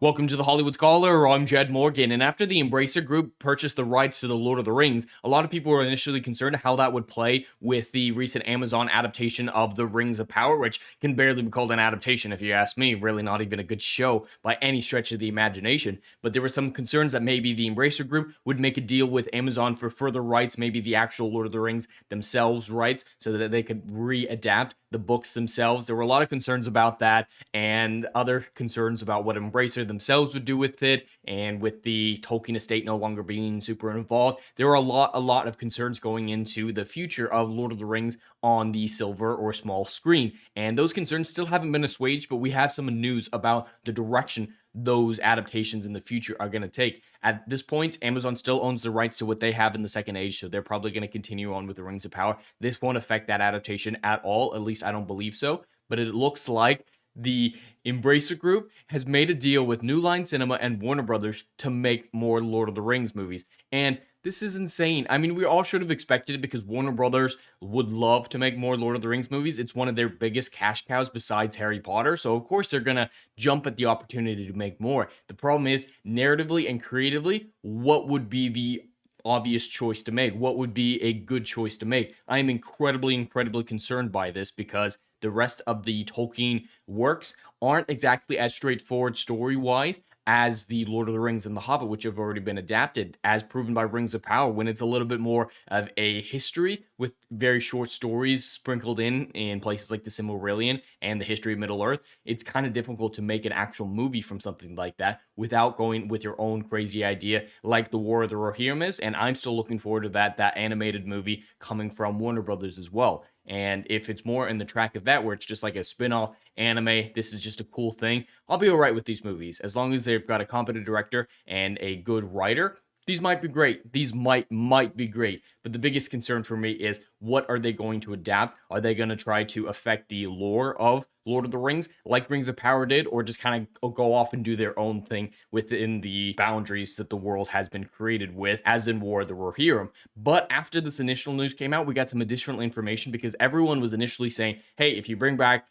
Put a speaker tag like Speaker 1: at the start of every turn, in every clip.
Speaker 1: Welcome to the Hollywood Scholar. I'm Jed Morgan, and after the Embracer Group purchased the rights to the Lord of the Rings, a lot of people were initially concerned how that would play with the recent Amazon adaptation of the Rings of Power, which can barely be called an adaptation if you ask me, really not even a good show by any stretch of the imagination. But there were some concerns that maybe the Embracer Group would make a deal with Amazon for further rights, maybe the actual Lord of the Rings themselves rights, so that they could re-adapt the books themselves. There were a lot of concerns about that, and other concerns about what Embracer themselves would do with it, and with the Tolkien estate no longer being super involved. There were a lot of concerns going into the future of Lord of the Rings on the silver or small screen, and those concerns still haven't been assuaged, but we have some news about the direction those adaptations in the future are going to take. At this point, Amazon still owns the rights to what they have in the Second Age, so they're probably going to continue on with the Rings of Power. This won't affect that adaptation at all, at least I don't believe so, but it looks like the Embracer Group has made a deal with New Line Cinema and Warner Brothers to make more Lord of the Rings movies. And this is insane. I mean, we all should have expected it because Warner Brothers would love to make more Lord of the Rings movies. It's one of their biggest cash cows besides Harry Potter. So, of course, they're going to jump at the opportunity to make more. The problem is, narratively and creatively, what would be the obvious choice to make? What would be a good choice to make? I am incredibly concerned by this because the rest of the Tolkien works aren't exactly as straightforward story-wise as the Lord of the Rings and the Hobbit, which have already been adapted, as proven by Rings of Power, when it's a little bit more of a history with very short stories sprinkled in places like the Silmarillion and the history of Middle-earth. It's kind of difficult to make an actual movie from something like that without going with your own crazy idea like the War of the Rohirrim is, and I'm still looking forward to that animated movie coming from Warner Brothers as well. And if it's more in the track of that, where it's just like a spin-off anime, this is just a cool thing, I'll be all right with these movies. As long as they've got a competent director and a good writer, these might be great. These might be great. But the biggest concern for me is, what are they going to adapt? Are they going to try to affect the lore of Lord of the Rings like Rings of Power did, or just kind of go off and do their own thing within the boundaries that the world has been created with, as in War of the Rohirrim? But after this initial news came out, we got some additional information because everyone was initially saying, hey, if you bring back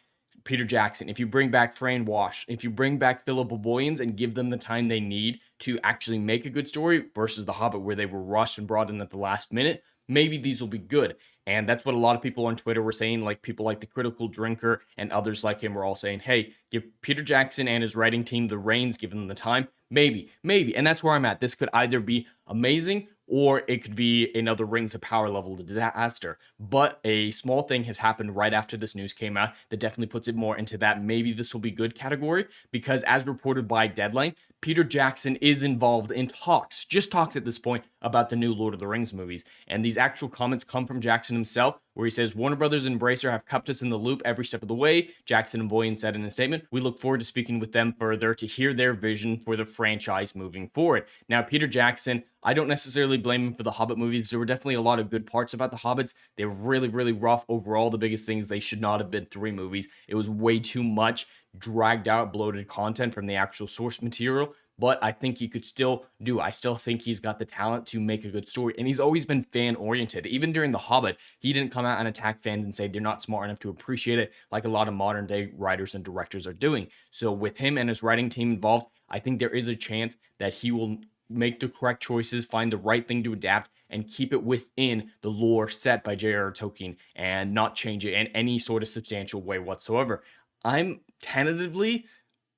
Speaker 1: Peter Jackson, if you bring back Fran Walsh, if you bring back Philip Boyens and give them the time they need to actually make a good story versus The Hobbit, where they were rushed and brought in at the last minute, maybe these will be good. And that's what a lot of people on Twitter were saying, like people like the Critical Drinker and others like him were all saying, hey, give Peter Jackson and his writing team the reins, give them the time. Maybe. And that's where I'm at. This could either be amazing or it could be another Rings of Power level disaster. But a small thing has happened right after this news came out that definitely puts it more into that maybe this will be good category, because as reported by Deadline, Peter Jackson is involved in talks, just talks at this point, about the new Lord of the Rings movies. And these actual comments come from Jackson himself, where he says, Warner Brothers and Embracer have kept us in the loop every step of the way. Jackson and Boyan said in a statement, we look forward to speaking with them further to hear their vision for the franchise moving forward. Now, Peter Jackson, I don't necessarily blame him for the Hobbit movies. There were definitely a lot of good parts about the Hobbits. They were really rough overall. The biggest things, they should not have been 3 movies. It was way too much dragged out, bloated content from the actual source material. But I think he could still do. I still think he's got the talent to make a good story. And he's always been fan-oriented. Even during The Hobbit, he didn't come out and attack fans and say they're not smart enough to appreciate it, like a lot of modern-day writers and directors are doing. So with him and his writing team involved, I think there is a chance that he will make the correct choices, find the right thing to adapt, and keep it within the lore set by J.R.R. Tolkien and not change it in any sort of substantial way whatsoever. I'm tentatively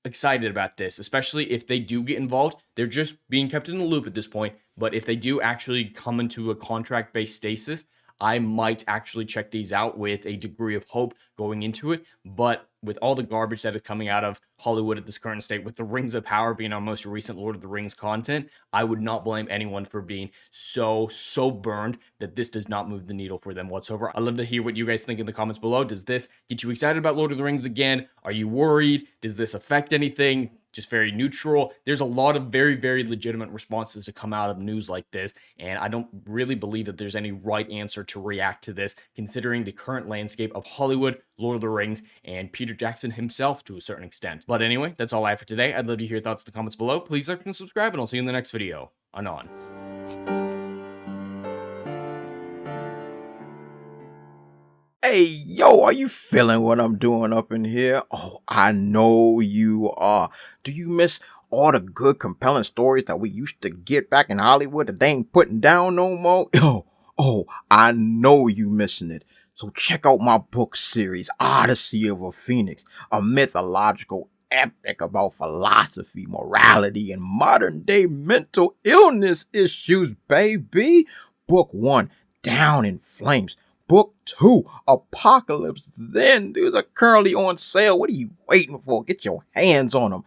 Speaker 1: excited about this, especially if they do get involved. They're just being kept in the loop at this point, but if they do actually come into a contract-based stasis, I might actually check these out with a degree of hope going into it. But with all the garbage that is coming out of Hollywood at this current state, with the Rings of Power being our most recent Lord of the Rings content, I would not blame anyone for being so burned that this does not move the needle for them whatsoever. I'd love to hear what you guys think in the comments below. Does this get you excited about Lord of the Rings again? Are you worried? Does this affect anything? Just very neutral. There's a lot of very legitimate responses to come out of news like this, and I don't really believe that there's any right answer to react to this, considering the current landscape of Hollywood, Lord of the Rings, and Peter Jackson himself to a certain extent. But anyway, that's all I have for today. I'd love to hear your thoughts in the comments below. Please like and subscribe, and I'll see you in the next video. Anon.
Speaker 2: Hey, yo, are you feeling what I'm doing up in here? Oh, I know you are. Do you miss all the good, compelling stories that we used to get back in Hollywood that they ain't putting down no more. I know you missing it. So check out my book series, Odyssey of a Phoenix, a mythological epic about philosophy, morality, and modern day mental illness issues, baby. Book 1, Down in Flames. Book 2, Apocalypse Then. These are currently on sale. What are you waiting for? Get your hands on them.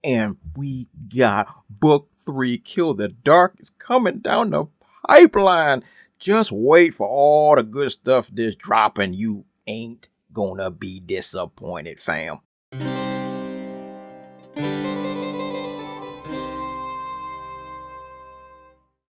Speaker 2: And we got book 3, Kill the Dark, is coming down the pipeline. Just wait for all the good stuff this dropping. You ain't gonna be disappointed, fam.